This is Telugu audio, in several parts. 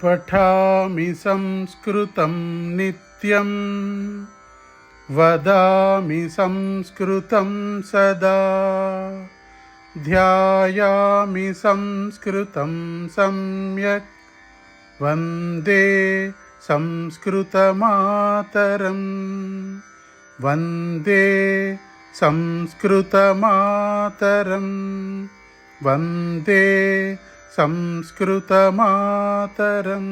पठामि संस्कृतं नित्यं वदामि संस्कृतं सदा ध्यायामि संस्कृतं सम्यक् वन्दे संस्कृतमातरं वन्दे संस्कृतमातरं वन्दे संस्कृतमातरम्।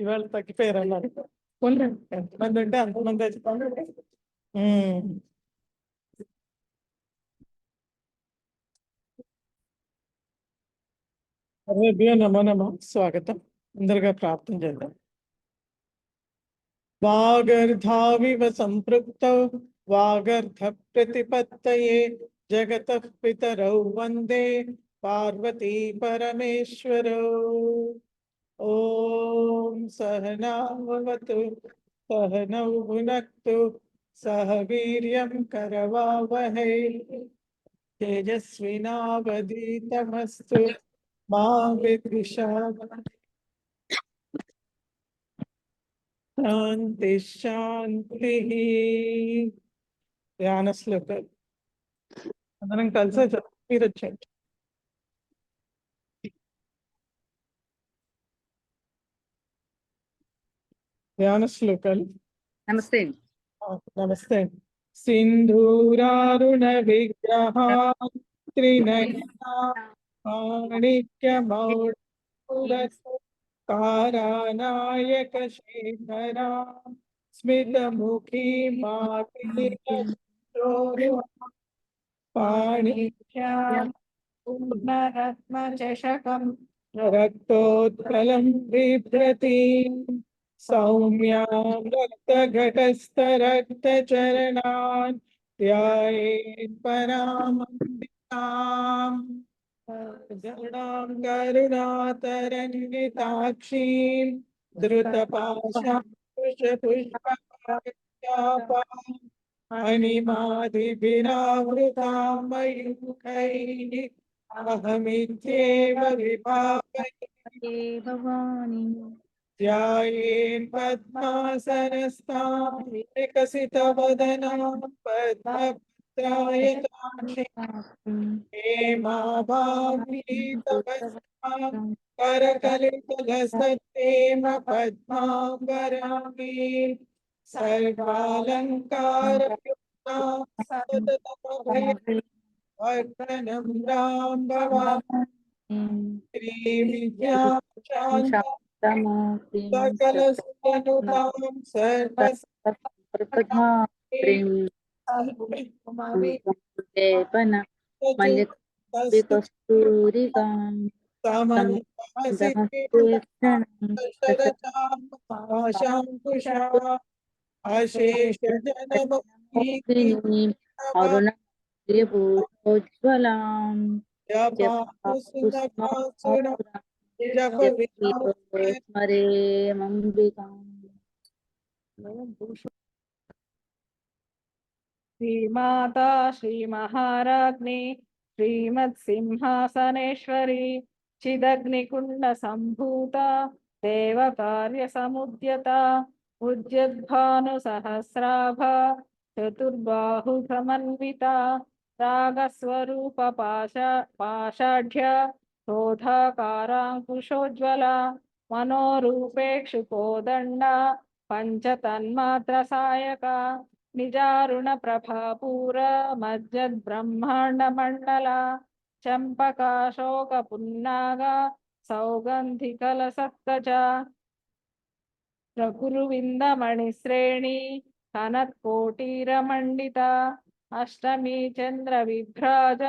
ఇవాళ తగ్గిపోయారు అన్నారు. కొన్ని ఎంతమంది ఉంటే అంతమంది తెచ్చుకోండి. సర్వేభ్యో నమో నమః. స్వాగతం. అందరిగా ప్రార్థన చేద్దాం. వాగర్ధావివ సంపృక్తౌ వాగర్ధ ప్రతిపత్తయే జగతః పితరౌ వందే పార్వతీ పరమేశ్వరౌ. ఓం సహనావతు సహనౌ భునక్తు సహ వీర్యం కరవావహై తేజస్వినావధీతమస్తు మా విద్విషావహై. శాంతి శాంతి. ధ్యాన శ్లోకాలు అందరం కలిసే మీరు వచ్చేయండి. ధ్యాన శ్లోకాలు. నమస్తే. నమస్తే. సింధూరారుణ విగ్రహాన్ త్రినయనా మాణిక్యమౌళికారానాయక శేఖరా స్మితముఖీ పాణిరత్నచషకం రక్తోత్కలం బిభ్రతీం సౌమ్యాం రక్తఘటస్థరక్తచరణాన్ ధ్యాయేత్ పరామృతాం జడాం కరుణాతరంగితాక్షీం ధృతపాశాంకుశపుష్పచాపాం అనిమాదిభిరావృతాం మయూఖైః అహమిత్యేవ విభావయే భవాని ధ్యాయేన్ పద్మాసనస్థాం వికసితవదనాం పద్మపత్రాయతాక్షీం హేమాభావితవస్త్రాం करकलितलसत्तेम पद्माम्बराङ्गी सर्वालङ्कारयुक्तां కస్తూరికాం అశేష జనమీ అరుణోజ్వలాం స్మరే మంబికాం. శ్రీమాతా శ్రీ మహారాజ్ఞి శ్రీమత్సింహాసనేశ్వరి చిదగ్నికుండ సంభూత దేవకార్య సముద్యత ఉజ్జద్భాను సహస్రాభ చతుర్బాహు సమన్విత రాగస్వరూప పాషాఢ్య క్రోధాకారాంకుశోజ్వల మనోరూపేక్షు కోదండ పంచతన్మాత్ర సాయక నిజారుణ ప్రభాపూర మజ్జద్ బ్రహ్మాండ మండల చంపకాశోక పున్నాగ సౌగంధికల సత్కచ ప్రకురువిందమణి శ్రేణి కనత్కోటీరమండిత అష్టమి చంద్ర విభ్రాజ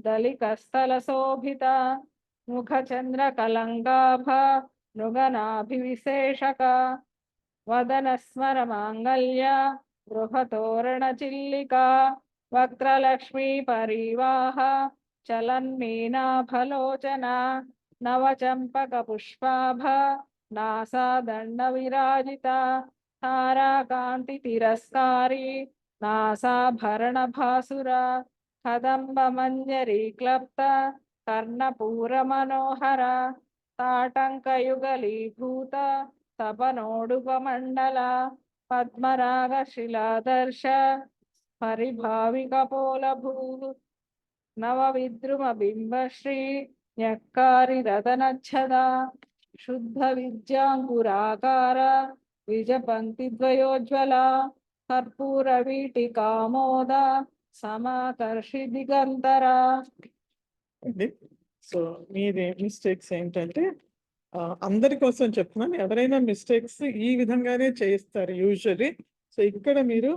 దళికస్థల శోభిత ముఖ చంద్ర కలంగాభ మృగనాభివిశేషక వదన స్మర మాంగళ్య గృహతోరణ చిల్లికా వక్రలక్ష్మీ పరివాహ చలన్మీనాభలోచన నవచంపక పుష్పాభ నాసాదండ విరాజిత తారాకాంతి తిరస్కారి నాసాభరణ భాసుర కదంబ మంజరీ క్లప్త కర్ణపూర మనోహర తాటంకయుగలీభూత తపనోడుపమండల పద్మరాగ శిలాదర్శ పరిభావికపోలభూ నవ విద్రుమ బింబశ్రీ న్యక్కారి రతనచ్చద శుద్ధ విద్యాంకురాకార విజపంక్తి ద్వయోజ్వల కర్పూర వీటికామోద సమాకర్షి దిగంతర. సో మీది మిస్టేక్స్ ఏంటంటే అందరి కోసం చెప్తున్నాను, ఎవరైనా మిస్టేక్స్ ఈ విధంగానే చేయిస్తారు యూజువల్లీ. సో ఇక్కడ మీరు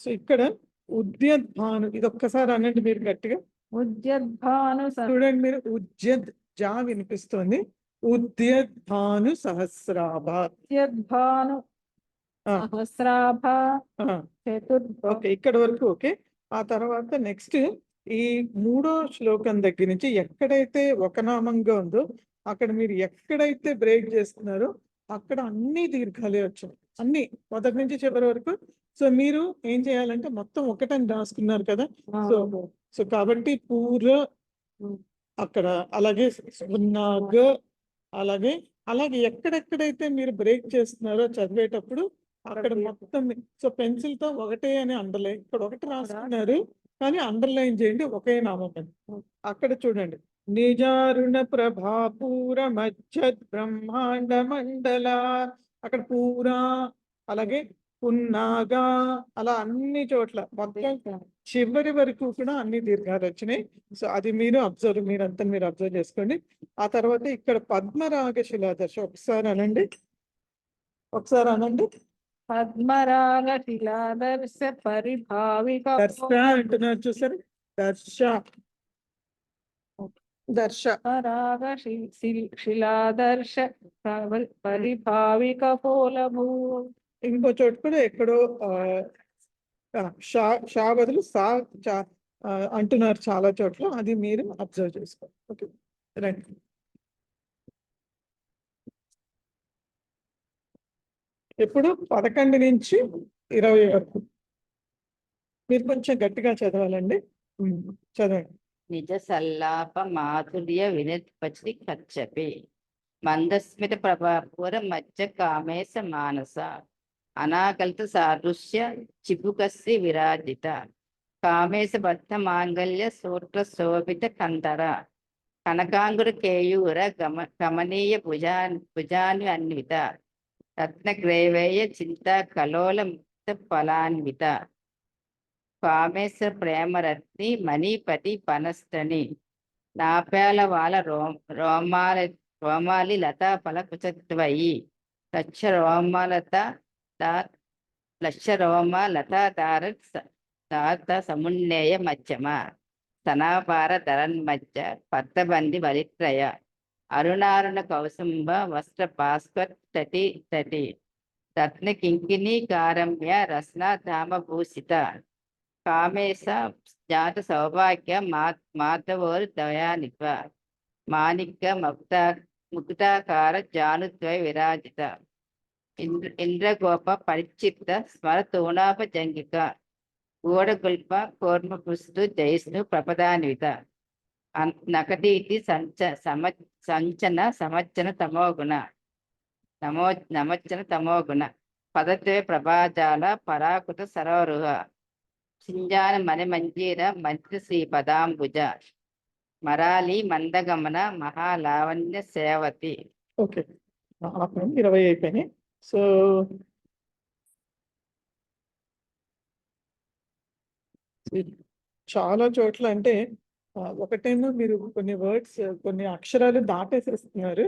సో ఇక్కడ ఉద్యద్భాను, ఇది ఒక్కసారి అనండి మీరు గట్టిగా. ఉద్యద్భాను చూడండి, మీరు ఉద్యద్ జా వినిపిస్తుంది, ఉద్యద్భాను సహస్రాభ. ఉద్యద్భాను సహస్రాభ ఓకే, ఇక్కడ వరకు ఓకే. ఆ తర్వాత నెక్స్ట్ ఈ 3వ శ్లోకం దగ్గర నుంచి ఎక్కడైతే ఒక నామంగా ఉందో అక్కడ మీరు ఎక్కడైతే బ్రేక్ చేస్తున్నారో అక్కడ అన్ని దీర్ఘాలే వచ్చాయి, అన్ని మొదటి నుంచి చివరి వరకు. సో మీరు ఏం చేయాలంటే మొత్తం ఒకటని రాసుకున్నారు కదా, సో సో కాబట్టి పూర అక్కడ, అలాగే సున్నాగ, అలాగే అలాగే ఎక్కడెక్కడైతే మీరు బ్రేక్ చేస్తున్నారో చదివేటప్పుడు అక్కడ మొత్తం. సో పెన్సిల్ తో ఒకటే అని అండర్లైన్, ఇక్కడ ఒకటి రాసుకున్నారు కానీ అండర్లైన్ చేయండి ఒకే నామం అని. అక్కడ చూడండి, నిజారుణ ప్రభాపూర మధ్యద్ బ్రహ్మాండ మండల, అక్కడ పూరా, అలాగే పున్నాగా, అలా అన్ని చోట్ల మొత్తం చివరి వరకు కూడా అన్ని దీర్ఘాలు వచ్చినాయి. సో అది మీరు మీరంతా అబ్జర్వ్ చేసుకోండి. ఆ తర్వాత ఇక్కడ పద్మరాగ శిలాదర్శ ఒకసారి అనండి, పద్మరాగ శిలాదర్శ పరిభావిక దర్శ అంటున్నారు చూసారు, దర్శ రాగ శిలాదర్శ పరిభావిక పోలభూ. ఇంకో చోటు కూడా ఎక్కడో షా బదులు సా అంటున్నారు చాలా చోట్ల, అది మీరు అబ్జర్వ్ చేసుకోండి. ఓకే రండి. ఇప్పుడు 11 నుంచి 20 వరకు మీరు కొంచెం గట్టిగా చదవాలండి, చదవండి. నిజ సల్లాప మాధుర్య వినిర్పచి కచ్చపి మందస్మిత ప్రభాపూర మధ్య కామేశ మానస అనాకల్త సాదృశ్య చిబుకస్సి విరాజిత కామేశ బద్ధ మాంగళ్య సూట్ర శోభిత కందర కనకాంగుర కేయూర గమనీయ భుజాని అన్విత రత్నగ్రైవేయ చింతా కలోల ముక్త ఫలాన్విత కామేశ్వర ప్రేమరత్ని మణిపతి పనస్తని నాప్యాల వాళ్ళ రోమాలి లతా ఫలకుచత్వయి లక్ష రోమలత లక్ష రోమ లతాధార తాత సమున్నేయ మధ్యమ స్తనాపార ధరన్మధ్య పద్దబంది వలిత్రయ అరుణారుణ కౌసుంభ వస్త్ర భాస్కర్ తటి తటి రత్న కింకిణీ కారమ్య రత్నధామ భూషిత కామేశ జాత సౌభాగ్య మాధవోరు దయానిత్వ మాణిక్య ముక్తాకార జానుద్వయ విరాజిత ఇంద్రగోప పరిచిత్త స్మర తోణాపజంగిక గోడగుల్ప కోర్మపుస్తు జయస్ను ప్రపదాన్విత నకదీటి సంచన సమర్చన తమోగుణ నమర్చన తమోగుణ పదద్వయ ప్రభాజాల పరాకుత సరోరుహ సింజాన మణిమంజీర మంత్రి శ్రీ పదాంబుజ మరాలి మందగమన మహాలావణ్య సేవతి. ఓకే, 20 అయిపోయినాయి. సో చాలా చోట్ల అంటే ఒకటేమో మీరు కొన్ని వర్డ్స్ కొన్ని అక్షరాలు దాటేసేస్తున్నారు.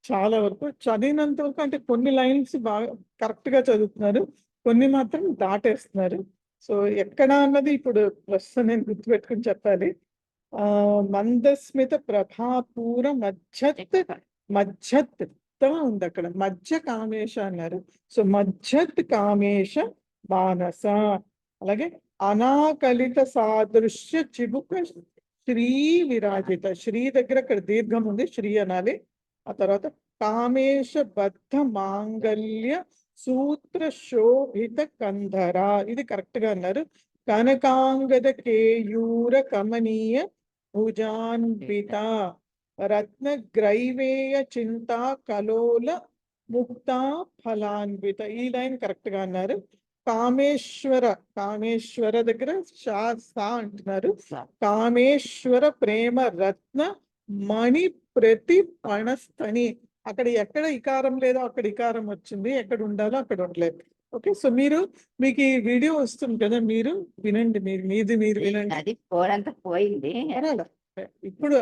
చాలా వరకు చదివినంత వరకు అంటే కొన్ని లైన్స్ బాగా కరెక్ట్ గా చదువుతున్నారు, కొన్ని మాత్రం దాటేస్తున్నారు. సో ఎక్కడ అన్నది ఇప్పుడు ప్రస్తుతం నేను గుర్తుపెట్టుకుని చెప్పాలి. మందస్మిత ప్రభాపూర మధ్యత్ ఉంది అక్కడ, మధ్య కామేశ అన్నారు. సో మధ్యత్ కామేశ మానస. అలాగే అనాకలిత సాదృశ్య చిబుక శ్రీ విరాజిత, శ్రీ దగ్గర అక్కడ దీర్ఘం ఉంది, శ్రీ అనాలి. ఆ తర్వాత కామేశ బద్ధ మాంగల్య సూత్ర శోభిత కంధర, ఇది కరెక్ట్ గా అన్నారు. కనకాంగద కేయూర కమనీయ భుజాన్విత రత్న గ్రైవేయ చింతా కలోల ముక్తా ఫలాన్విత, ఈ లైన్ కరెక్ట్ గా అన్నారు. కామేశ్వర దగ్గర సా అంటున్నారు. కామేశ్వర ప్రేమ రత్న మణి ప్రతి పణస్తని, అక్కడ ఎక్కడ ఇకారం లేదో అక్కడ ఇకారం వచ్చింది, ఎక్కడ ఉండాలో అక్కడ ఉండలేదు. ఓకే, సో మీకు ఈ వీడియో వస్తుంది కదా, మీరు వినండి, మీరు వినండి. అది పోరంతా పోయింది, ఇప్పుడు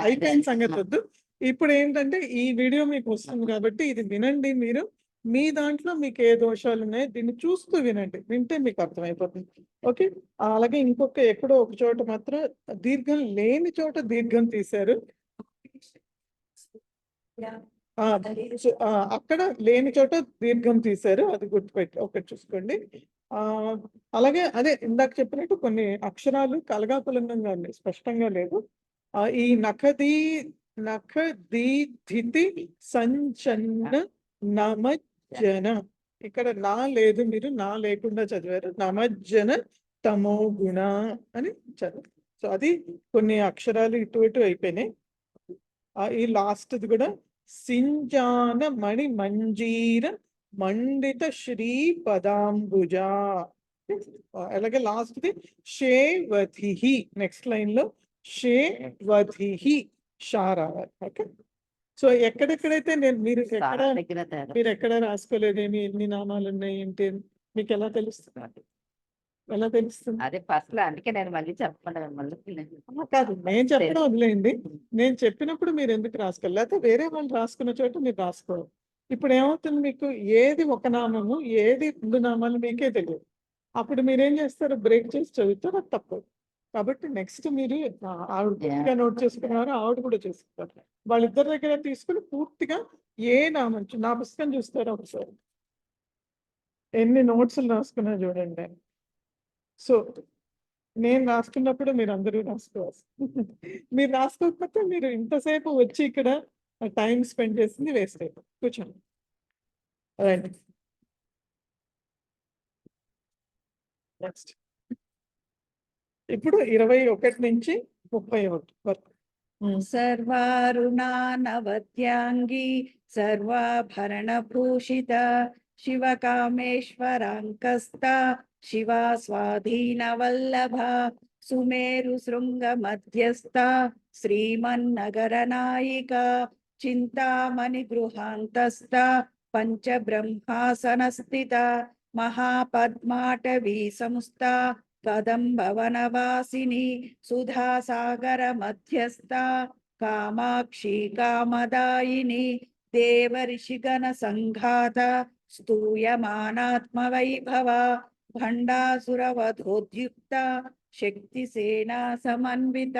అయిపోయిన సంగతి వద్దు. ఇప్పుడు ఏంటంటే ఈ వీడియో మీకు వస్తుంది కాబట్టి ఇది వినండి. మీరు మీ దాంట్లో మీకు ఏ దోషాలు ఉన్నాయో దీన్ని చూస్తూ వినండి, వింటే మీకు అర్థమైపోతుంది. ఓకే, అలాగే ఇంకొక ఎక్కడో ఒక చోట మాత్రం దీర్ఘం లేని చోట దీర్ఘం తీశారు, అక్కడ లేని చోట దీర్ఘం తీశారు, అది గుర్తుపెట్టి ఒకటి చూసుకోండి. అలాగే అదే ఇందాక చెప్పినట్టు కొన్ని అక్షరాలు కలగాపులంగా ఉన్నాయి, స్పష్టంగా లేదు. ఈ నఖదీధితి సంచన్న నమజ్జన, ఇక్కడ నా లేదు, మీరు నా లేకుండా చదివారు. నమజ్జన తమో గుణ అని చదివారు. సో అది కొన్ని అక్షరాలు ఇటు అయిపోయినాయి. ఈ లాస్ట్ది కూడా సింజాన మణి మంజీర మండిత శ్రీ పదాంబుజ. అలాగే లాస్ట్ది షేవధిహి, నెక్స్ట్ లైన్ లో షేవధిహి షా రావాలి. ఓకే, సో ఎక్కడెక్కడైతే మీరు ఎక్కడ రాసుకోలేదేమి, ఎన్ని నామాలు ఉన్నాయి ఏంటి మీకు ఎలా తెలుస్తుంది? అదే ఫస్ట్ అందుకే నేను మళ్ళీ చెప్పండి. కాదు, నేను చెప్పడం వదిలేయండి, నేను చెప్పినప్పుడు మీరు ఎందుకు రాసుకోవాలి, లేకపోతే వేరే వాళ్ళు రాసుకున్న చోట మీరు రాసుకోవాలి. ఇప్పుడు ఏమవుతుంది, మీకు ఏది ఒక నామము ఏది 2 నామాలు మీకే తెలియదు. అప్పుడు మీరేం చేస్తారు, బ్రేక్ చేసి చదువుతారు, అది తప్పు. కాబట్టి నెక్స్ట్ మీరు ఆవిడ పూర్తిగా నోట్ చేసుకున్నారు, ఆవిడ కూడా చేసుకుంటారు. వాళ్ళిద్దరి దగ్గర తీసుకుని పూర్తిగా ఏ నామం, నా పుస్తకం చూస్తారు ఒకసారి, ఎన్ని నోట్స్లు రాసుకున్నా చూడండి. సో నేను రాసుకున్నప్పుడు మీరు అందరూ రాసుకోవాలి. మీరు రాసుకోకపోతే మీరు ఇంతసేపు వచ్చి ఇక్కడ టైం స్పెండ్ చేసింది వేస్ట్ అయిపోతుంది. కూర్చోండి. రైట్, నెక్స్ట్ ఇప్పుడు 21 నుంచి 31 వరకు. సర్వారుణా నవద్యాంగి సర్వాభరణ భూషిత శివకామేశ్వరాంకస్త శివా స్వాధీన వల్లభ సుమేరు శృంగ మధ్యస్థ శ్రీమన్నగర నాయిక చింతామణి గృహాంతస్థ పంచబ్రహ్మాసనస్థిత మహాపద్మాటవీ సంస్థ కదంబవనవాసిని సుధాసాగర మధ్యస్థ కామాక్షి కామదాయిని దేవర్షిగణ సంఘాత స్తూయమానాత్మవైభవ భండాసురవధోద్యుక్త శక్తిసేనా సమన్విత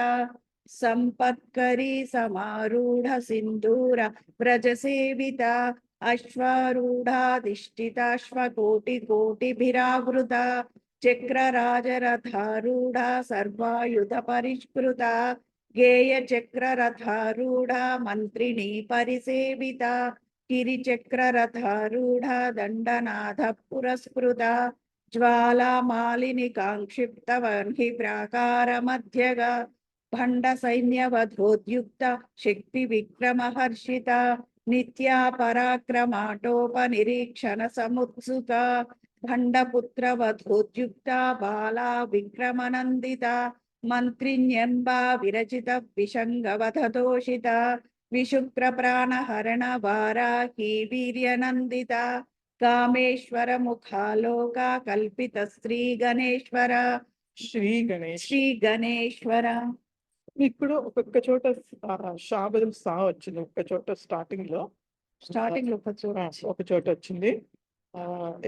సంపత్కరీ సమారూఢ సింధూర వ్రజసేవిత అశ్వారూఢాధిష్ఠితాశ్వకోటికోటిభిరావృత చక్రరాజరథారూఢ సర్వాయుధ పరిష్కృత గేయ చక్రరథారూఢ మంత్రిణీ పరిసేవిత గిరిచక్రరథారూఢ దండనాథ పురస్కృత జ్వాలామాలిని కాంక్షిప్త వన్హి ప్రాకార మధ్యగా భండ సైన్యవధోద్యుక్త శక్తి విక్రమహర్షిత నిత్యా పరాక్రమాటోపనిరీక్షణ సముత్సుక భండపుత్ర వధోద్యుక్త బాలా విక్రమనందిత మంత్రిణ్యంబా విరచిత విషంగవధదోషిత విశుక్ర ప్రాణహరణ వారాహి వీర్యనందిత కామేశ్వర ముఖాలోక కల్పిత శ్రీ గణేశ్వర శ్రీ గణేష్. శ్రీ గణేశ్వర. ఇప్పుడు ఒక్కొక్క చోట షా బదులు సా వచ్చింది. ఒక్క చోట స్టార్టింగ్ లో ఒక చోట వచ్చింది.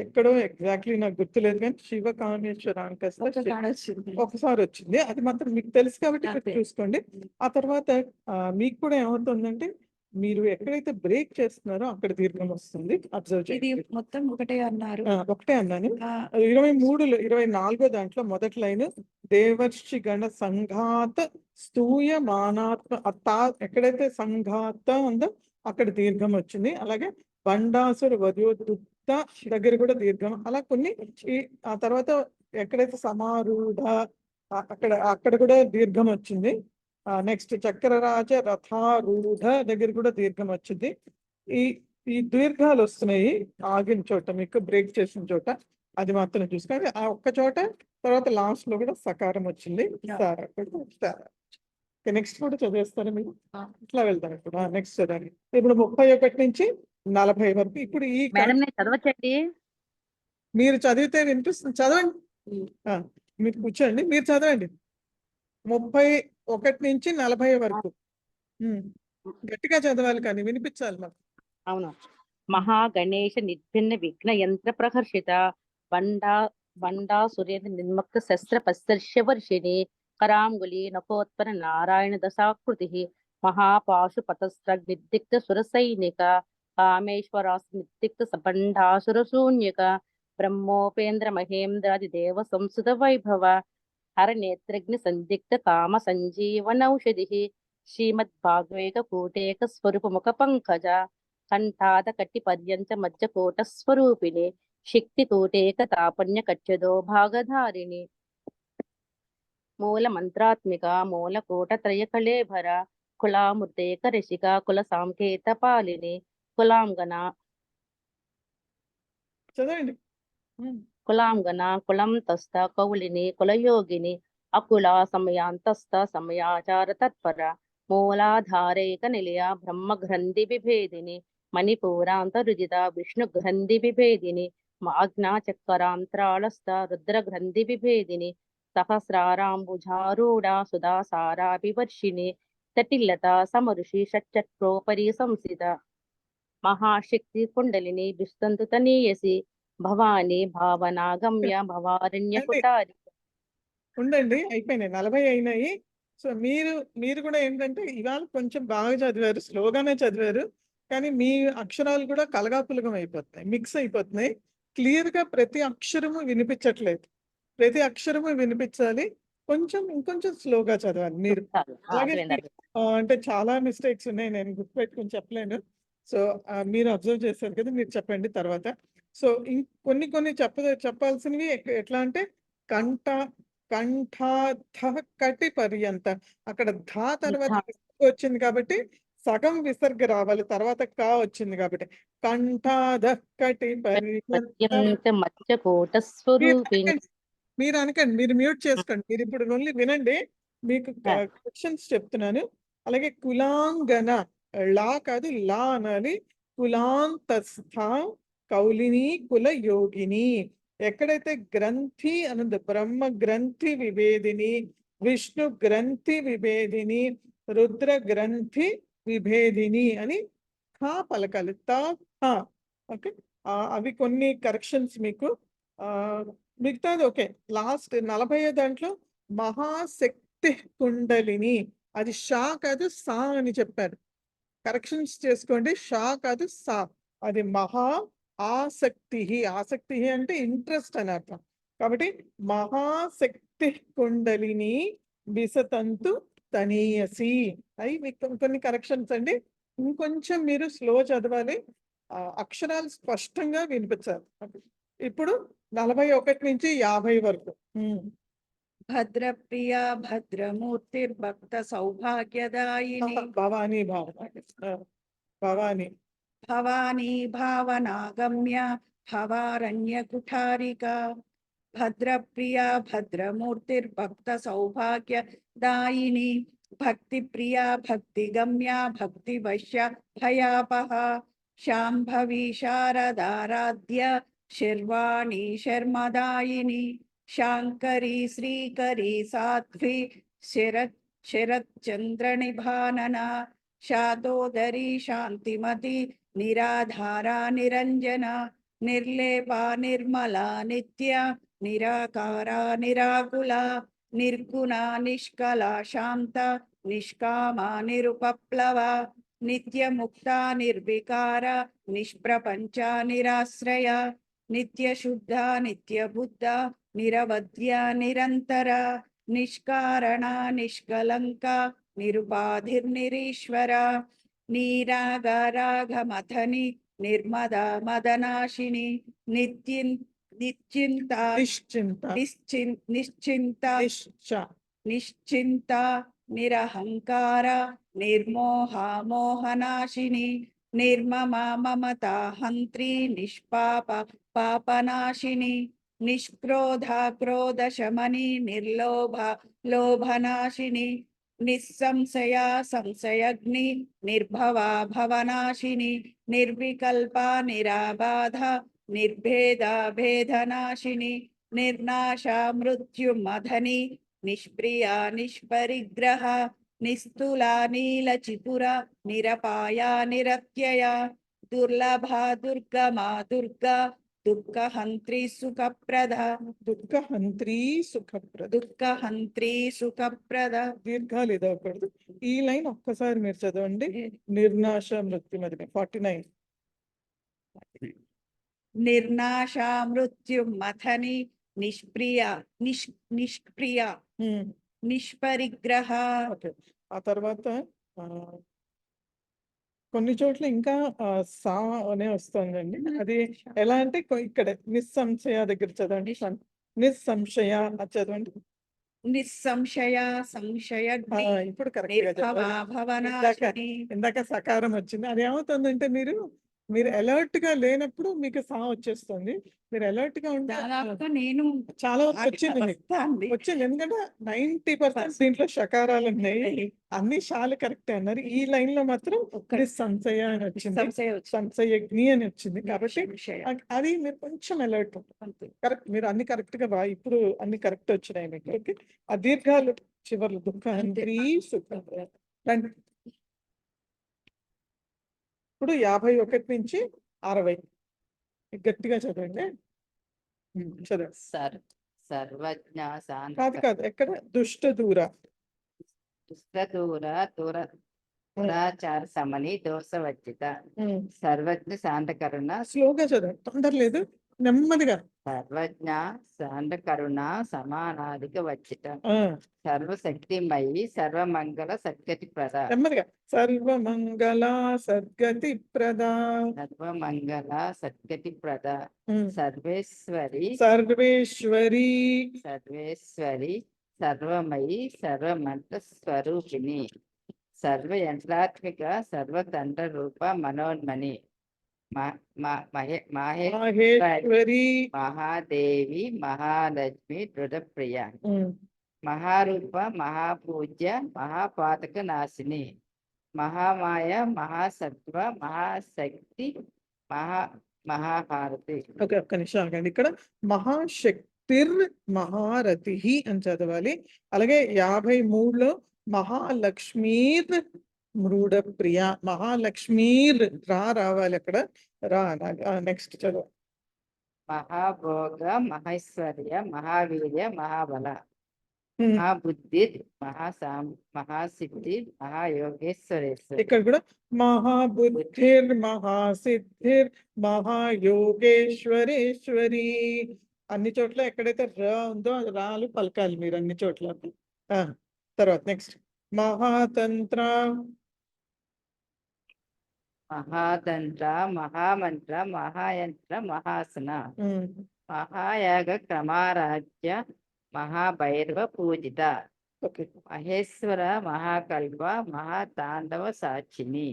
ఎక్కడో ఎగ్జాక్ట్లీ నాకు గుర్తులేదు, కానీ శివ కామేశ్వర ఒకసారి వచ్చింది. అది మాత్రం మీకు తెలుసు కాబట్టి ఇక్కడ చూసుకోండి. ఆ తర్వాత మీకు కూడా ఏమవుతుందంటే మీరు ఎక్కడైతే బ్రేక్ చేస్తున్నారో అక్కడ దీర్ఘం వస్తుంది. అబ్జర్వ్ ఇది చేయండి. మొత్తం ఒకటే అన్నారు. ఒకటే అన్నాను. ఆ, 23లో 24 దాంట్లో మొదటి లైన్ దేవర్షి గణ సంఘాత స్తూయ మానాత్మ ఎక్కడైతే సంఘాత ఉందో అక్కడ దీర్ఘం వచ్చింది. అలాగే బండాసుర వధోద్యుక్త దగ్గర కూడా దీర్ఘం. అలా కొన్ని ఆ తర్వాత ఎక్కడైతే సమారూఢ అక్కడ కూడా దీర్ఘం వచ్చింది. నెక్స్ట్ చక్రరాజ రథారూఢ దగ్గర కూడా దీర్ఘం వచ్చింది. ఈ దీర్ఘాలు వస్తున్నాయి ఆగిన చోట, మీకు బ్రేక్ చేసిన చోట. అది మాత్రం చూసుకోండి. ఆ ఒక్క చోట తర్వాత లాస్ట్ లో కూడా సకారం వచ్చింది. నెక్స్ట్ కూడా చదివేస్తారా మీరు? ఇట్లా వెళ్తాను. ఇప్పుడు నెక్స్ట్ చదవండి. ఇప్పుడు 31 నుంచి 40 వరకు. ఇప్పుడు ఈ చదవచ్చండి. మీరు చదివితే వినిపిస్తుంది. చదవండి. మీరు కూర్చోండి, మీరు చదవండి. 31 నుంచి 40 వరకు గట్టిగా చదవాలి, కానీ వినిపించాలి మాకు. అవును. మహాగణేశ నిర్భిన్న విఘ్న యంత్ర ప్రహర్షిత బండా సురేంద్ర నిర్మక్త శస్త్ర పస్త్రశ్య వర్షిణి కరాంగులి నకోత్పర నారాయణ దశాకృతి మహాపాశు పతస్త్రగ్నిదిక్త సురసైనిక కామేశ్వరాస్ నిర్దిక్త సబండాసుర శూన్యక బ్రహ్మోపేంద్ర మహేంద్రాది దేవ సంసుత వైభవ హర నేత్రగ్ని సందిగ్ధ కామ సంజీవనౌషధి శ్రీమద్భాగవేక కూటేక స్వరూప ముఖ పంకజ కంఠాద కట్టి పర్యంత మధ్య కోట స్వరూపిణి శక్తి కూటేక తాపన్య కచ్చదో భాగధారిణి మూల మంత్రాత్మిక మూల కోట త్రయ కళేభర కులామృతేక రసిక కుల సాంకేత పాలిని కులాంగన చదవండి. కులాంగన కులం తస్థ కౌలిని కులయోగిని అకుల సమయాంతస్థ సమయాచార తత్పర మూలాధారైక నిలయ బ్రహ్మ గ్రంథి విభేదిని మణిపూరాంతరుజిత విష్ణు గ్రంథి విభేదిని మాజ్ఞా చక్కరాంతరాళస్థ రుద్ర గ్రంథి విభేదిని సహస్రారాంబుజారూఢ సుధాసారాభివర్షిణి తటిల్లత సమరుషి షట్చక్రోపరి సంస్థిత మహాశక్తి కుండలిని దుస్తంతు తనీయసి భవాని భావనాగమ్య భవారణ్య కుటారి. ఉండండి, అయిపోయినాయి. 40 అయినాయి. సో మీరు కూడా ఏంటంటే ఇవాళ కొంచెం బాగా చదివారు, స్లోగానే చదివారు, కానీ మీ అక్షరాలు కూడా కలగాపులగం అయిపోతున్నాయి, మిక్స్ అయిపోతున్నాయి. క్లియర్ గా ప్రతి అక్షరము వినిపించట్లేదు. ప్రతి అక్షరము వినిపించాలి. ఇంకొంచెం స్లోగా చదవాలి మీరు. అలాగే అంటే చాలా మిస్టేక్స్ ఉన్నాయి, నేను గుర్తుపెట్టుకుని చెప్పలేను. సో మీరు అబ్జర్వ్ చేశారు కదా, మీరు చెప్పండి తర్వాత. సో కొన్ని చెప్పాల్సినవి ఎట్లా అంటే కటి పర్యంత, అక్కడ ధా తర్వాత వచ్చింది కాబట్టి సగం విసర్గ రావాలి, తర్వాత కా వచ్చింది కాబట్టి కంఠాధకటి పర్యంత. మీరు అనకండి, మీరు మ్యూట్ చేసుకోండి. మీరు ఇప్పుడు ఓన్లీ వినండి, మీకు క్వశ్చన్స్ చెప్తున్నాను. అలాగే కులాంగన, లా కాదు లా అనాలి. కులాంతస్థ కౌలిని కుల యోగిని. ఎక్కడైతే గ్రంథి అన్నది బ్రహ్మ గ్రంథి విభేదిని, విష్ణు గ్రంథి విభేదిని, రుద్ర గ్రంథి విభేదిని అని ఖా పలకాలి. తా ఖా. ఓకే, అవి కొన్ని కరెక్షన్స్ మీకు. మిగతాది ఓకే. లాస్ట్ 40 దాంట్లో మహాశక్తి కుండలిని, అది షా కాదు సా అని చెప్పారు. కరెక్షన్స్ చేసుకోండి. షా కాదు సా. అది మహా ఆసక్తి. ఆసక్తి అంటే ఇంట్రెస్ట్ అని అర్థం. కాబట్టి మహాశక్తి కుండలిని విసతంతు తనీయసి. అవి మీకు కొన్ని కరెక్షన్స్ అండి. ఇంకొంచెం మీరు స్లో చదవాలి, అక్షరాలు స్పష్టంగా వినిపించాలి. ఇప్పుడు 41 నుంచి 50 వరకు. భద్రప్రియ భద్రమూర్తిర్భక్త సౌభాగ్యదాయిని భవానీ భవానీ భవానీ భావనాగమ్య భవారణ్య కుఠారిక. భద్రప్రియ భద్రమూర్తిర్భక్త సౌభాగ్యదాయిని భక్తి ప్రియ భక్తిగమ్య భక్తివశ్య భయాపహ. శాంభవి శారదారాధ్య శర్వాణి శర్మదాయిని. శాంకరి శ్రీకరి సాధ్వి శరచ్చంద్ర నిభానన. శాతోదరి శాంతిమతి నిరాధారా నిరంజన. నిర్లేపా నిర్మలా నిత్య నిరాకారా నిరాకుల. నిర్గుణ నిష్కల శాంత నిష్కామా నిరుపప్లవ. నిత్యముక్త నిర్వికార నిష్ప్రపంచ నిరాశ్రయ. నిత్యశుద్ధ నిత్యబుద్ధ నిరవధ్య నిరంతర. నిష్కారణ నిష్కలంక నిరుపాధిర్నిరీశ్వర. నీరాగరాగమథని నిర్మద మదనాశిని. నిశ్చింత నిశ్చింత నిరహంకార నిర్మోహ మోహనాశిని. నిర్మమ మమతా హంత్రి నిష్పాప పాపనాశిని. నిష్క్రోధ క్రోధ శమని నిర్లోభ లోభనాశిని. నిస్సంశయ సంశయగ్ని నిర్భవ భవనాశిని. నిర్వికల్ప నిరాబాధ నిర్భేద భేదనాశిని. నిర్నాశ మృత్యుమధని నిష్ప్రియ నిష్పరిగ్రహ. నిస్తుల నీలచిపుర నిరపాయ నిరత్యయ. దుర్లభ దుర్గమా దుర్గా దుఃఖహంత్రి సుఖప్రద. దుఃఖహంత్రి సుఖప్రద. దుఃఖహంత్రి సుఖప్రద. దీర్ఘాలు ఇదవకూడదు. ఈ లైన్ ఒక్కసారి మీరు చదవండి. నిర్నాశ మృత్యుమదిని 49. నిర్నాశ మృత్యుమథని నిష్ప్రియ నిష్ప్రియ నిష్పరిగ్రహ. ఓకే, ఆ తర్వాత కొన్ని చోట్ల ఇంకా సా అనే వస్తుందండి. అది ఎలా అంటే ఇక్కడ నిస్సంశయ దగ్గర చదవండి. నిస్సంశయ అది చదవండి. నిస్సంశయ సంశయ ఇప్పుడు కరెక్ట్ గా చెప్పారు. ఇందాక సకారం వచ్చింది. అది ఏమవుతుందంటే మీరు అలర్ట్ గా లేనప్పుడు మీకు సా వచ్చేస్తుంది. మీరు అలర్ట్ గా ఉంటే నేను చాలా వచ్చింది వచ్చింది. ఎందుకంటే 90% దీంట్లో షకారాలు ఉన్నాయి. అన్ని షాలు కరెక్ట్ అన్నారు. ఈ లైన్ లో మాత్రం సంశయ అని వచ్చింది, సంశయగ్ని అని వచ్చింది. కాబట్టి అది మీరు కొంచెం అలర్ట్ కరెక్ట్. మీరు అన్ని కరెక్ట్ గా ఇప్పుడు అన్ని కరెక్ట్ వచ్చినాయి మీకు. ఓకే, ఆ దీర్ఘాలు చివర్లు దుఃఖహంత్రి సుఖం. ఇప్పుడు 51 నుంచి 60 గట్టిగా చదవండి. చదవండి. సర్వజ్ఞ కాదు ఎక్కడ దుష్ట దూర దురాచార సమని దోషవర్జిత. సర్వజ్ఞ శాంతకరుణ. స్లోగా చదవండి, తొందర లేదు, నెమ్మదిగా. సర్వజ్ఞ శాంతకరుణ సమానాధిక వర్జిత. సర్వశక్తిమయి సర్వమంగళ సద్గతి ప్రద. నెమ్మదిగా. సర్వమంగళ సద్గతి ప్రద. సర్వమంగళ సద్గతి ప్రద. సర్వేశ్వరి సర్వేశ్వరి సర్వేశ్వరి సర్వమయి సర్వమంత స్వరూపిణి. సర్వయంత్రాత్మిక సర్వతంత్ర రూప మనోన్మణి. మహేశ్వరి మహాదేవి మహాలక్ష్మి దృఢప్రియ. మహారూప మహాపూజ్య మహాపాతక నాశిని. మహామాయ, మహాసత్వ, మహాశక్తి, మహాహారతి. ఓకే, ఒక్క నిమిషం ఆగండి. ఇక్కడ మహాశక్తిర్ మహారథి అని చదవాలి. అలాగే 53లో మహాలక్ష్మీర్ మృడ ప్రియ, మహాలక్ష్మీర్ రావాలి అక్కడ. నెక్స్ట్ చదువు. మహాభోగ, మహేశ్వర్య, మహావీర్య, మహాబల, హ్మ్. మహాబుద్ధి, మహాసిద్ధి, మహాయోగేశ్వరేశ్వరి. ఇక్కడ కూడా మహాబుద్ధిర్ మహాసిద్ధిర్ మహాయోగేశ్వరేశ్వరి. అన్ని చోట్ల ఎక్కడైతే ర ఉందో అది రాలు పలకాలి మీరు అన్ని చోట్ల. తర్వాత నెక్స్ట్ మహాతంత్ర, మహాతంత్ర, మహామంత్ర, మహాయంత్ర, మహాసన, మహాయాగ క్రమారాధ్య, మహాభైరవ పూజిత, ఓకే, మహేశ్వర, మహాకల్ప, మహాతాండవ సాక్షిని,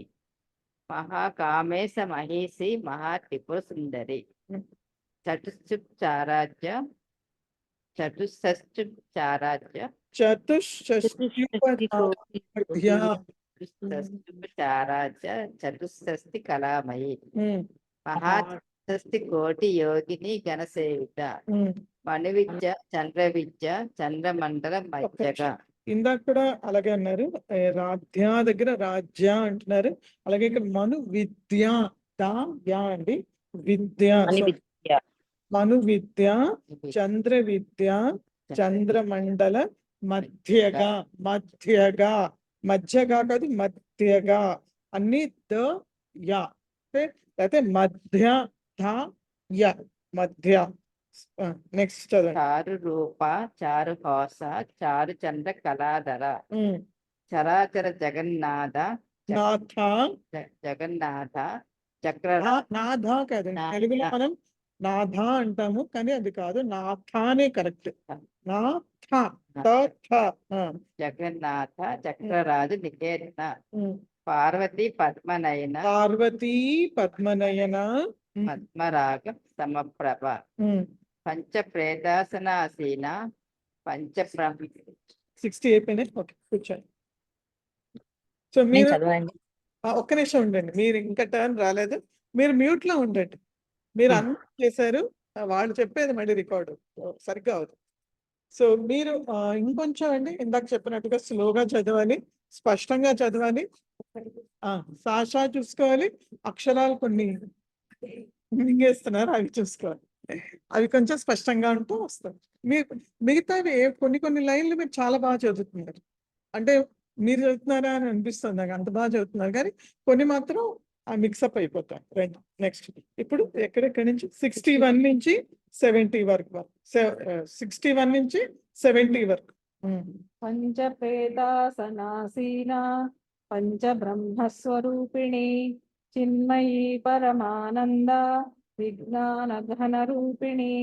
మహాకామేశ మహేసి, మహాత్రిపుర సుందరి, చతుశ్చారాధ్య, చతుశ్చారాధ్య, చతుశ్చారాధ్య, చతుషష్టి కళామయి, మహాషష్టి కోటి యోగిని గణసేవిత, మణి విద్య, చంద్ర విద్య, చంద్రమండల మధ్యగా. ఇందాక కూడా అలాగే అన్నారు. రాధ్య దగ్గర రాజ్య అంటున్నారు. అలాగే ఇక్కడ మను విద్య అండి, విద్య, మను విద్య, చంద్ర విద్య, చంద్రమండల మధ్యగా, మధ్యగా కాదు మధ్యగా, అన్ని అయితే మధ్య మధ్య. నెక్స్ట్ చదవండి. చారు రూప, చారు హోస, చారు చంద్ర కళాధర, చరాచర జగన్నాథ, జగన్నాథ చక్ర. నాథ కాదు, తెలుగులో మనం నాథ అంటాము కానీ అది కాదు, నాథానే కరెక్ట్. జగన్నాథ చక్రరాజు నికేతన, పార్వతీ పద్మనయన, పద్మరాగ సమప్రభ, పంచప్రేదాసనాసీన, 60 అయిపోయినాయి. ఓకే, కూర్చోండి. సో మీరు ఒక్క నిమిషం ఉండండి, మీరు ఇంకా టర్న్ రాలేదు, మీరు మ్యూట్ లో ఉండండి. మీరు అన్ని చేశారు, వాళ్ళు చెప్పేది మళ్ళీ రికార్డు సరిగ్గా అవుతుంది. సో మీరు ఇంకొంచెం అండి ఇందాక చెప్పినట్టుగా స్లోగా చదవాలి, స్పష్టంగా చదవాలి. సాషా చూసుకోవాలి, అక్షరాలు కొన్ని మింగేస్తున్నారు అవి చూసుకోవాలి, అవి కొంచెం స్పష్టంగా ఉంటూ వస్తాయి. మిగతావి కొన్ని లైన్లు మీరు చాలా బాగా చదువుతున్నారు, అంటే మీరు చదువుతున్నారా అని అనిపిస్తుంది నాకు, అంత బాగా చదువుతున్నారు. కానీ కొన్ని మాత్రం మిక్సప్ అయిపోతాయి. రైట్, నెక్స్ట్ ఇప్పుడు ఎక్కడెక్కడి నుంచి 61 నుంచి 70 వరకు, 61 నుంచి 70 వరకు. పంచప్రేతాసనాసీనా పంచబ్రహ్మస్వరూపిణి చిన్మయీ పరమానంద విజ్ఞాన ఘన రూపిణి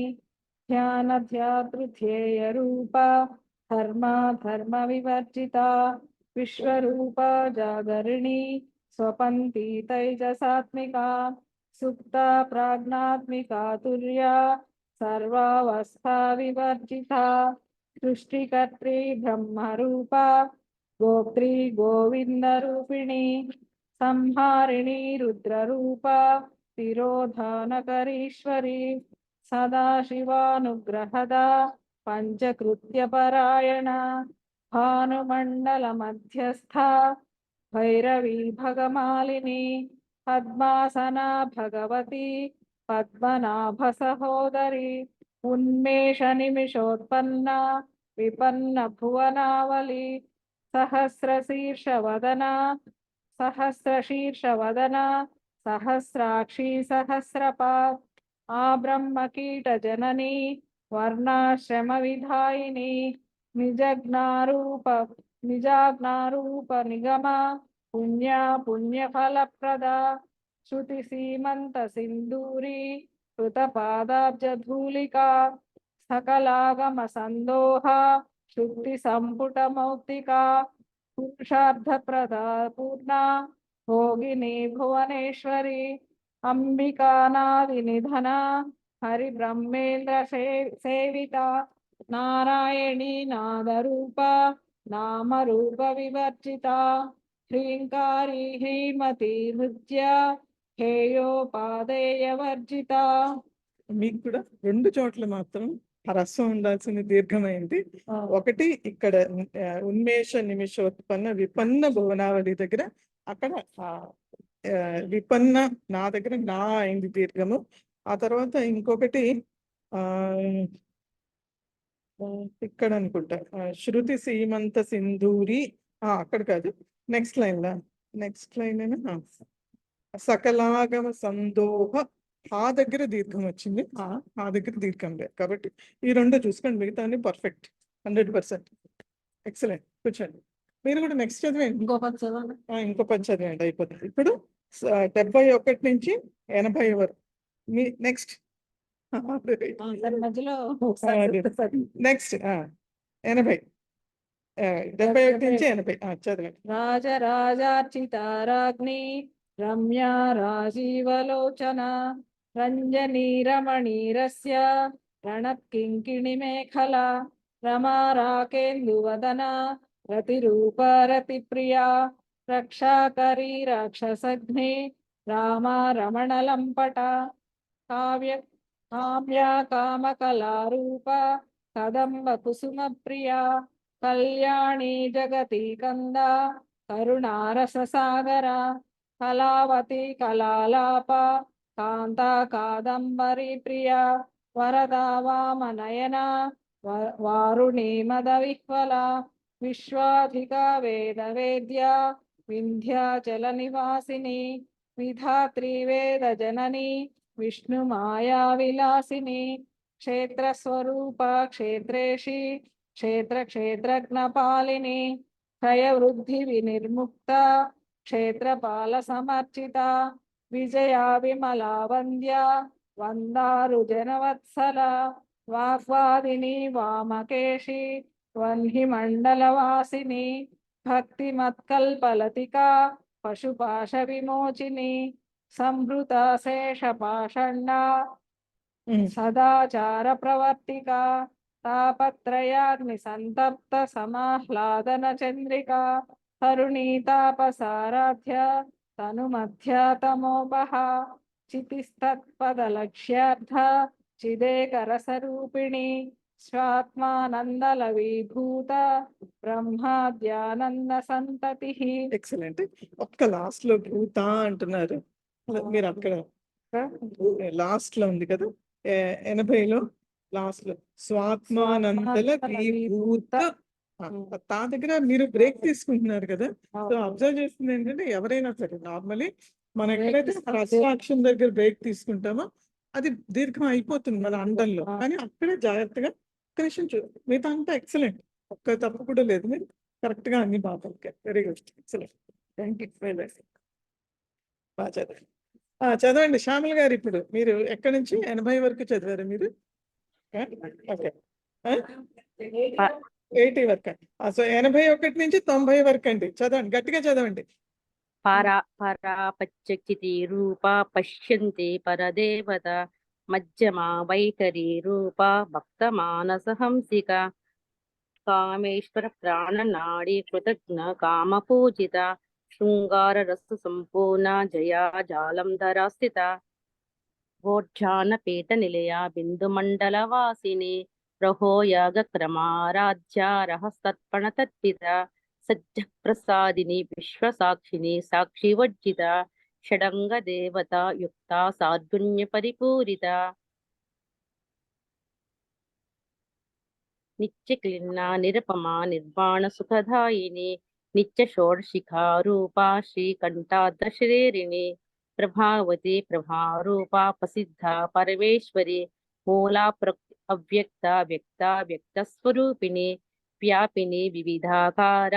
ధ్యానధ్యాతృధ్యేయ రూప ధర్మ వివర్జిత విశ్వరూప జాగరిణి స్వపంతి తైజసాత్మికా సుప్త ప్రాజ్ఞాత్మికా తుర్యా సర్వావస్థా వివర్జిత సృష్టికర్త్రి బ్రహ్మరూప గోప్త్రి గోవింద రూపిణి సంహారిణి రుద్రరూప తిరోధానకరీశ్వరి సదాశివానుగ్రహద పంచకృత్యపరాయణ భానుమండల మధ్యస్థ భైరవీ భగమాలిని పద్మాసనా భగవతి పద్మనాభ సహోదరి ఉన్మేష నిమిషోత్పన్న విపన్న భువనావలి సహస్రశీర్షవదన సహస్రాక్షి సహస్రపాత్ ఆ బ్రహ్మకీట జనని వర్ణాశ్రమ విధాయిని నిజజ్ఞారూప నిగమ పుణ్యఫలప్రద శృతి సీమంత సింధూరి కృతపాదాబ్జధూళికా సకలాగమ సందోహ శుద్ధి సంపుట మౌక్తికా పురుషార్థప్రద పూర్ణ భోగిని భువనేశ్వరి అంబికానాది నిధన హరి బ్రహ్మేంద్ర సేవిత నారాయణీ నాదరూప నామరూప వివర్జిత హ్రీంకారీ హ్రీమతి హృద్య హేయోపాదేయవర్జిత. మీకు కూడా 2 చోట్ల మాత్రం హ్రస్వం ఉండాల్సిన దీర్ఘమైంది. ఒకటి ఇక్కడ ఉన్మేష నిమిషోత్పన్న విపన్న భువనావళి దగ్గర, అక్కడ విపన్న నా దగ్గర నా అయింది దీర్ఘము. ఆ తర్వాత ఇంకొకటి ఇక్కడ అనుకుంటా శృతి సీమంత సింధూరి, అక్కడ కాదు, నెక్స్ట్ లైన్ అయినా సకలాగమ సందోహ, ఆ దగ్గర దీర్ఘం వచ్చింది, ఆ దగ్గర దీర్ఘం లేదు. కాబట్టి ఈ 2 చూసుకోండి, మిగతా పర్ఫెక్ట్ 100%. ఎక్సలెంట్. కూర్చోండి. మీరు కూడా నెక్స్ట్ చదివేయండి. ఇంకో 10 చదివేయండి, అయిపోతుంది. ఇప్పుడు 71 నుంచి 80 వరకు మీ నెక్స్ట్ మధ్యలో నెక్స్ట్ 80 71 నుంచి 80 చదవండి. రాజరాజార్చిత రాజ్ఞి రమ్య రాజీవలోచన రంజనీ రమణీరస్య రణకింకిణి మేఖల రమా రాకేందువదన రతిరూప రతిప్రియా రక్షాకరీ రాక్షసఘ్ని రామా రమణలంపట కామ్యా కామకళారూప కదంబ కుసుమ ప్రియా కళ్యాణి జగతి కంద కరుణారస సాగర కళావతి కళాలాప కాంత కాదంబరి ప్రియ వరదా వామనయన వారుణి మద విహ్వల విశ్వాధిక వేద వేద్య వింధ్యాచల నివాసిని విధాత్రి వేద జనని విష్ణు మాయా విలాసిని క్షేత్రస్వరూప క్షేత్రేషి క్షేత్ర క్షేత్రజ్ఞ పాలిని క్షయ వృద్ధి వినిర్ముక్త క్షేత్రపాల సమర్చిత విజయా విమలా వంద్య వందారు జనవత్సల వాగ్వాదిని వామకేశి వన్హి మండలవాసిని భక్తి మత్కల్పలతికా పశుపాశ విమోచిని సంభృత శేషపాషండ సదాచార ప్రవర్తిక తాపత్రయాగ్ని సంతప్త సమాహ్లాదన చంద్రిక కరుణీతాపసారాధ్య తనుమధ్య తమోపహ చితిస్తత్పదలక్ష్యార్థ చిదేకరసరూపిణి స్వాత్మానందలవీభూత బ్రహ్మాద్యానంద సంతతి. ఎక్సలెంట్. ఒక్క లాస్ట్ లో భూత అంటున్నారు మీరు, అక్కడ లాస్ట్ లో ఉంది కదా 80లో లాస్ట్ లో స్వాత్మానందల విభూత, తా దగ్గర మీరు బ్రేక్ తీసుకుంటున్నారు కదా. సో అబ్జర్వ్ చేస్తుంది ఏంటంటే, ఎవరైనా సరే నార్మలీ మనం ఎక్కడైతే అక్షరం దగ్గర బ్రేక్ తీసుకుంటామో అది దీర్ఘం అయిపోతుంది మన అండంలో, కానీ అక్కడే జాగ్రత్తగా కనెక్షన్ మిగతా అంతా ఎక్సలెంట్, ఒక్క తప్పు కూడా లేదు. మీరు కరెక్ట్ గా అన్ని బాగా very good, excellent, thank you. బాగా చదవండి. చదవండి శ్యామల్ గారు. ఇప్పుడు మీరు ఎక్కడి నుంచి 80 వరకు చదివారు మీరు? ఓకే, 80 వరకు. సో 81 నుంచి 90 వరకు అండి. చదవండి, గట్టిగా చదవండి. పరాపశ్చితి రూప పశ్యంతి పరదేవత మధ్యమా వైఖరి రూప భక్త మానస హంసిక కామేశ్వర ప్రాణనాడి కృతజ్ఞ కామ పూజిత శృంగార రస సంపూర్ణ జయా జాలంధరా స్థిత భోజ్జాన పీఠ నిలయ బిందు మండల వాసిని రహోయాగ క్రమారాధ్య రహస్తర్పణ తత్పిత సజ్జ ప్రసాదిని విశ్వసాక్షిని సాక్షి వర్జిత షడంగ దేవత యుక్త సార్గుణ్య పరిపూరిత నిత్య క్లిన్న నిరపమా నిర్వాణ సుఖదాయిని నిత్య షోడశిఖా రూపా శ్రీకంఠాద్ర శ్రీరిణి ప్రభావతి ప్రభారూప ప్రసిద్ధ పరమేశ్వరి మూలా అవ్యక్త వ్యక్త వ్యక్త స్వరూపిణి వ్యాపిని వివిధాకార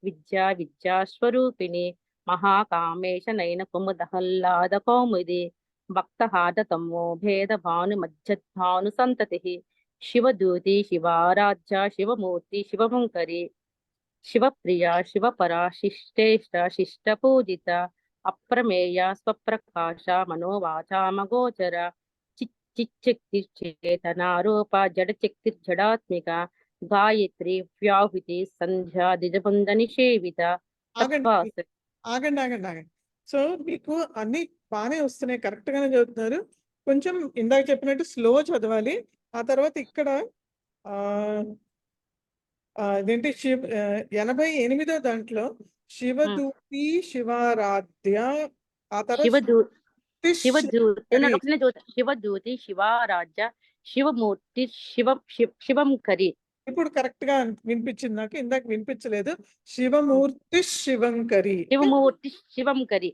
విద్యా విద్యాస్వరూపిణి మహాకామేశ నయన కుముదహ్లాద కౌముది భక్తహాట తమో భేద భాను మధ్యద్భాను సంతతి శివదూతి శివారాధ్య శివమూర్తి శివమంకరి శివప్రియ శివపరా శిష్టేష్ట శిష్ట పూజిత అప్రమేయ స్వప్రకాశ మనోవాచామగోచర చిచ్చక్తి చేతనారూప జడచక్తి జడాత్మిక గాయత్రి వ్యాహుతి సంధ్యా దిజబంధ నిషేవిత ఆగండి తత్వాస ఆగండి ఆగండి ఆగండి. సో మీకు అన్ని బాగానే వస్తున్నాయి, కరెక్ట్ గానే చదువుతున్నారు. కొంచెం ఇందాక చెప్పినట్టు స్లో చదవాలి. ఆ తర్వాత ఇక్కడ ఆ అదేంటి 88వ దాంట్లో శివదూతి శివారాధ్య, ఆ తర్వాత శివదూ శివదూతి శివశంకరి. ఒకసారి శివదూతి శివారాధ్య శివమూర్తి శివం కరి. ఇప్పుడు కరెక్ట్ గా వినిపించింది నాకు, ఇందాక వినిపించలేదు. శివమూర్తి శివంకరి. శివమూర్తి శివం కరి.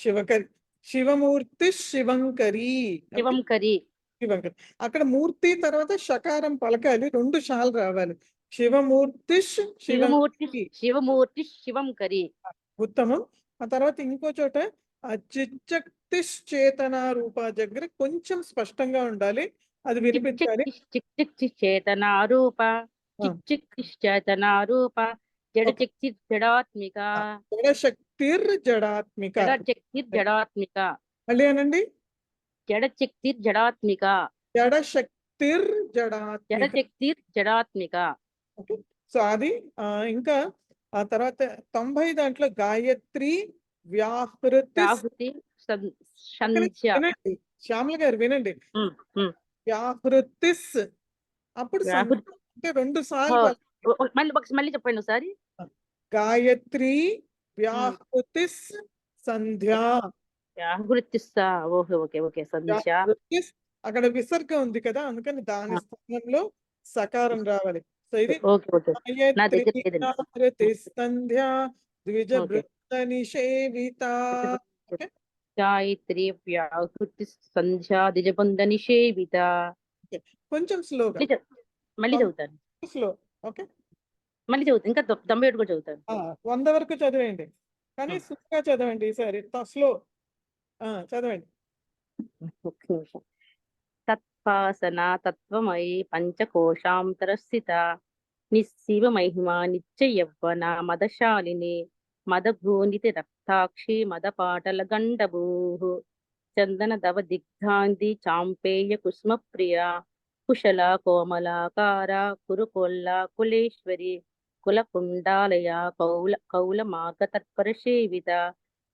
శివకరి, శివమూర్తి శివంకరి అంటే శివం కరి. శివంకరి. అక్కడ మూర్తి తర్వాత షకారం పలకాలి, రెండు షాలు రావాలి. శివమూర్తి శివంకరి. శివమూర్తి శివం కరి. ఉత్తమం. ఆ తర్వాత ఇంకో చోట చిచ్చక్తి చేతన రూప దగ్గర కొంచెం స్పష్టంగా ఉండాలి, అది వినిపించాలి. చేతనారూప చేతనారూప జడశక్తి జడాత్మిక జడశక్తిర్ జడాత్మిక. జడశక్తి జడాత్మిక మళ్ళీ అనండి. జడశక్తి జడాత్మిక జడశక్తిర్ జడాత్మిక. జడశక్తి జడాత్మిక. సో అది ఇంకా ఆ తర్వాత 90 దాంట్లో గాయత్రి వ్యాహృతి. రాహుతి సంధ్య. వినండి శ్యామల గారు, వినండి. వ్యాహృతిస్ అప్పుడు వ్యాహృతి. అంటే రెండు సార్లు మళ్ళీ చెప్పండి ఒకసారి. గాయత్రి వ్యాహృతిస్ సంధ్య. వ్యాహృతిస్తా. ఓకే ఓకే ఓకే సంధ్య. వ్యాహృతిస్. అక్కడ విసర్గ ఉంది కదా, అందుకని దాని స్థానంలో సకారం రావాలి. సో ఇది ఓకే ఓకే నా దగ్గర లేదండి. గాయత్రి సంధ్య ద్విజ వృత్త నిషేవిత. గాయత్రి వ్యాహృతి సంధ్యా ద్విజబంధ నిషేవిత. కొంచెం స్లోగా మళ్ళీ చదువుతాను. స్లో. ఓకే, మళ్ళీ చదువుతాను. ఇంకా 91 కూడా చదువుతాను. 100 వరకు చదివేయండి, కానీ స్లోగా చదవండి ఈసారి. స్లో చదవండి. తత్పాసన తత్వమయి పంచకోశాంతరస్థిత నిశివ మహిమా నిత్య యవ్వన మదశాలిని మదభూనితి రక్తాక్షి మదపాటల గండభూ చందన దవ దిగ్ధాంతి చాంపేయ కుసుమ ప్రియ కుశల కోమలాకార కురుకొల్ల కులేశ్వరి కులకుండాలయ కౌల మాక తత్పర సేవిత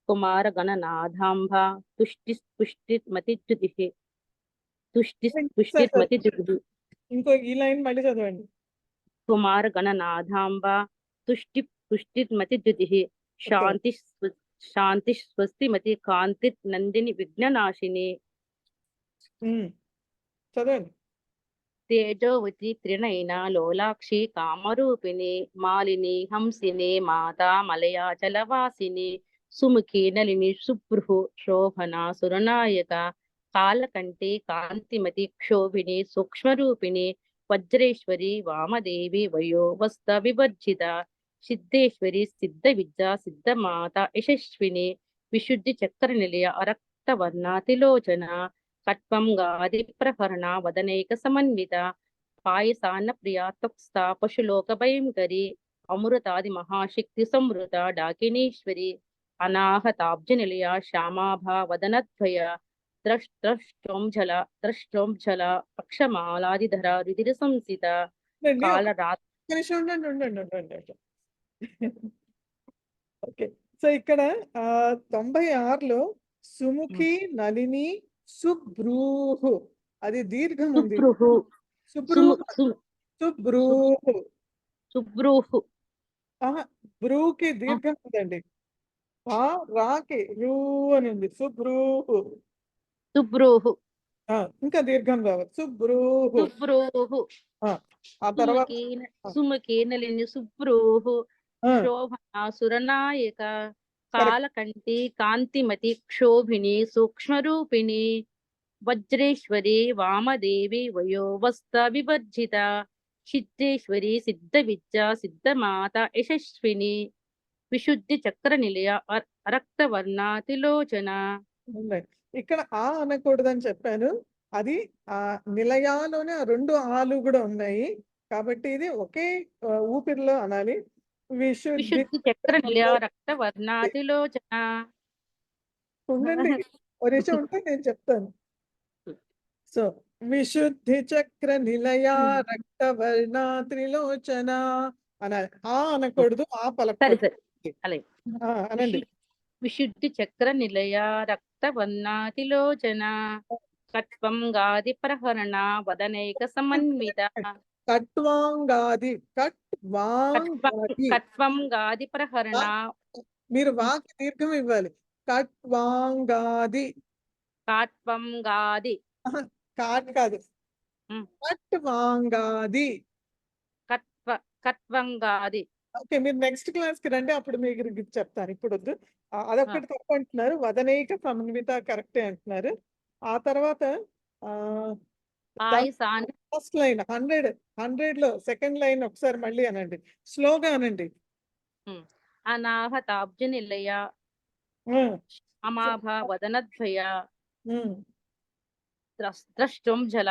కుమార గణనాథాంబ తుష్టి పుష్టిమతి జ్యుతి పుష్టిమతి జ్యుతి. ఇంకో ఈ లైన్ మళ్ళీ చదవండి. కుమార గణనాథాంబ తుష్టి పుష్టిమతి జ్యుతి శాంతి స్వస్తిమతి కాంతి నందిని విఘ్ననాశిని చదవండి. తేజోవతి త్రినయన లోలాక్షి కామరూపిణి మాలిని హంసిని మాతా మలయాచలవాసిని సుముఖి నలిని సుభృహు శోభన సురనాయక కాలకంఠి కాంతిమతి క్షోభిని సూక్ష్మరూపిణి వజ్రేశ్వరి వామదేవి వయోవస్త వివర్జిత సిద్ధేశ్వరి సిద్ధ విద్యా సిద్ధమాత యశస్విని విశుద్ధి చక్ర నిలయ అరక్తవర్ణాతిలోచన కట్వం గాది ప్రహరణ వదనైక సమన్విత పాయసాన్న ప్రియా త్వక్స్థా పశులోక భయంకరి అమృతాది మహాశక్తి సంవృత డాకినీశ్వరి అనాహతాబ్జ నిలయ శ్యామాభా వదనద్వయ ద్రష్టోంజల పక్షమాలాదిధర రుధిర సంసిత కాలరాత్. ఓకే, సో ఇక్కడ 96లో సుముఖి నలిని సుబ్రూహు, అది దీర్ఘం ఉంది. సుబ్రూహు బ్రూకి దీర్ఘం ఉందండి. రాకి రూ అని ఉంది. సుబ్రూహు. ఇంకా దీర్ఘం రావాలి. సుబ్రూహు. ఆ తర్వాత సుముఖి నలిని సుబ్రూహు శోభన సురనాయక కాలకంఠి కాంతిమతి క్షోభిని సూక్ష్మరూపిణి వజ్రేశ్వరి వామదేవి వయోవస్త వివర్జిత సిద్ధేశ్వరి సిద్ధ విద్యా సిద్ధమాత యశస్విని విశుద్ధి చక్ర నిలయ రక్తవర్ణాతిలోచన. ఇక్కడ అనకూడదని చెప్పాను, అది ఆ నిలయాలోనే ఆ రెండు ఆలు కూడా ఉన్నాయి, కాబట్టి ఇది ఒకే ఊపిరిలో అనాలి. విశుద్ధి చక్ర నిలయ రక్తవర్ణాతిలోచన. ఉండండి, ఒక నిమిషం ఉంటే నేను చెప్తాను. సో విశుద్ధి చక్ర నిలయ రక్తవర్ణ త్రిలోచన అనాలి. అనకూడదు, పలకూడదు. అలాగే అనండి. విశుద్ధి చక్ర నిలయ రక్త వర్ణాతిలోచన కట్వం గాది ప్రహరణ వదనైక సమన్విత కట్వాంగాది కట్వాంగాది కట్వం గాది ప్రహరణ మీరు వాకి దీర్ఘం ఇవ్వాలి. కట్వాంగాది కాట్వం గాది కాట్ కాదు. ఉమ్. కట్వాంగాది. కట్వం గాది ఓకే, మీరు నెక్స్ట్ క్లాస్ కి రండి, అప్పుడు మీకు చెప్తాను. ఇప్పుడు వద్దు. అదొక్కటి తప్పు అంటున్నారు. వదనైక సమన్విత కరెక్టే అంటున్నారు. ఆ తర్వాత ఆయుసాన్ ఫస్ట్ లైన్ 100 లో సెకండ్ లైన్ ఒకసారి మళ్ళీ అనండి, స్లోగా అనండి. అనాహతాబ్జ నిలయ అమాభ వదనద్వయ ద్రష్టం జల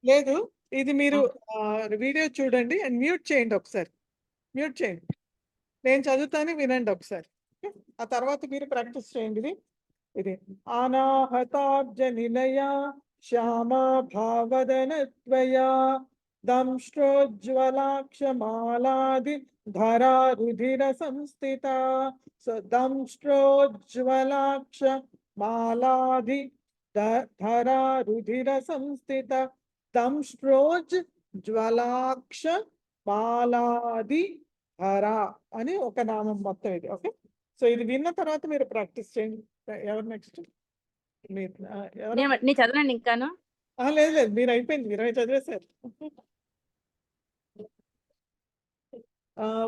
లేదు, ఇది మీరు వీడియో చూడండి అండ్ మ్యూట్ చేయండి ఒకసారి. మ్యూట్ చేయండి, నేను చదువుతాను, వినండి ఒకసారి. ఆ తర్వాత మీరు ప్రాక్టీస్ చేయండి. ఇది అనాహతాబ్జ నిలయ శ్యామా భావదనత్వయా దంష్ట్రోజ్వలాక్షమాలాది ధరా రుధిర సంస్థిత. దంష్ట్రోజ్వలాక్ష మాలాది ధరా రుధిర సంస్థిత. దంష్ట్రోజ్ జ్వలాక్ష మాలాది ధరా అని ఒక నామం మొత్తం ఇది. ఓకే, సో ఇది విన్న తర్వాత మీరు ప్రాక్టీస్ చేయండి. ఎవరు నెక్స్ట్? నీ చదవండి ఇంకాను. లేదు లేదు, మీరు అయిపోయింది, 20 చదివేశారు.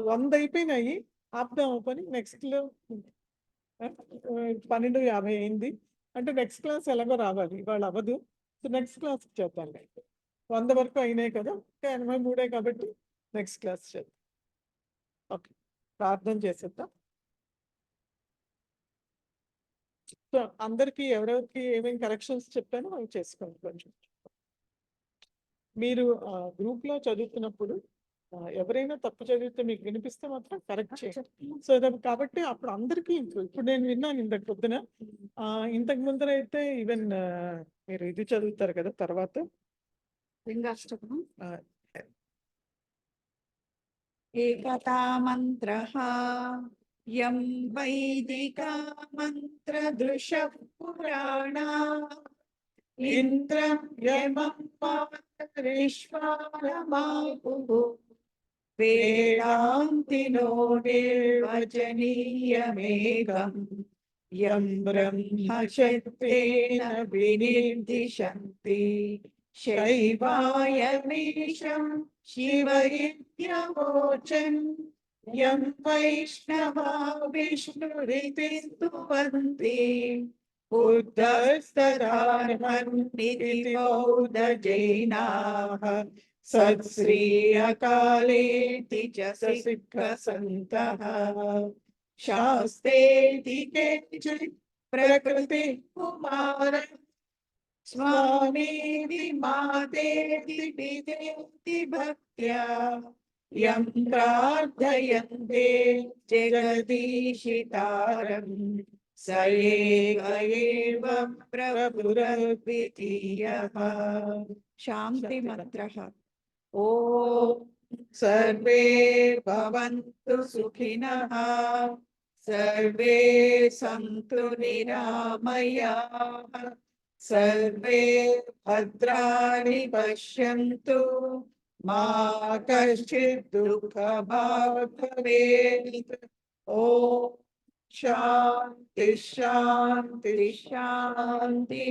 100 అయిపోయినాయి. ఆపుదాం పని. నెక్స్ట్ లో 12:50 అయింది అంటే నెక్స్ట్ క్లాస్ ఎలాగో రావాలి, ఇవాళ అవ్వదు. సో నెక్స్ట్ క్లాస్ చేద్దాం. 100 వరకు అయినాయి కదా, 83 కాబట్టి నెక్స్ట్ క్లాస్ చేద్దాం. ఓకే, ప్రార్థన చేసేద్దాం. సో అందరికి ఎవరెవరికి ఏమేమి కరెక్షన్స్ చెప్పానో అవి చేసుకోండి. కొంచెం మీరు గ్రూప్ లో చదువుతున్నప్పుడు ఎవరైనా తప్పు చదివితే మీకు వినిపిస్తే మాత్రం కరెక్ట్ చేయండి. సో కాబట్టి అప్పుడు అందరికీ ఇప్పుడు నేను విన్నాను ఇంతకు పొద్దున. ఇంతకు ముందర అయితే ఈవెన్ మీరు ఇది చదువుతారు కదా తర్వాత లింగాష్టకం ఏకతా మంత్రః యం వైదికా మంత్రదృశ పురాణా ఇంద్రం యమం పారిష్వారమాపుః వేదాంతినో నిర్వచనీయమేకం యం బ్రహ్మశక్తేన వినిర్దిశంతి శైవాయమీశం శివయిత్యవోచన్ యం వైష్ణవా విష్ణురితి స్తువంతి బుద్ధస్తదార్హన్నితి బౌద్ధ జైనాః సత్శ్రీ అకాలేతి చ సిక్క సంతః శాస్తేతి కేచిత్ ప్రకృతి కుమార స్వామీతి మాతేతి పితేతి భక్త్యా యం ప్రార్థయంతే జగదీశితారం స ఏక ఏవ ప్రభురద్వితీయః. శాంతి మంత్రః. ఓం సర్వే భవంతు సుఖినః సర్వే సంతు నిరామయాః సర్వే భద్రాణి పశ్యంతు మా కశ్చిత్ దుఃఖభాగ్ భవేత్. ఓం శాంతి శాంతి శాంతి.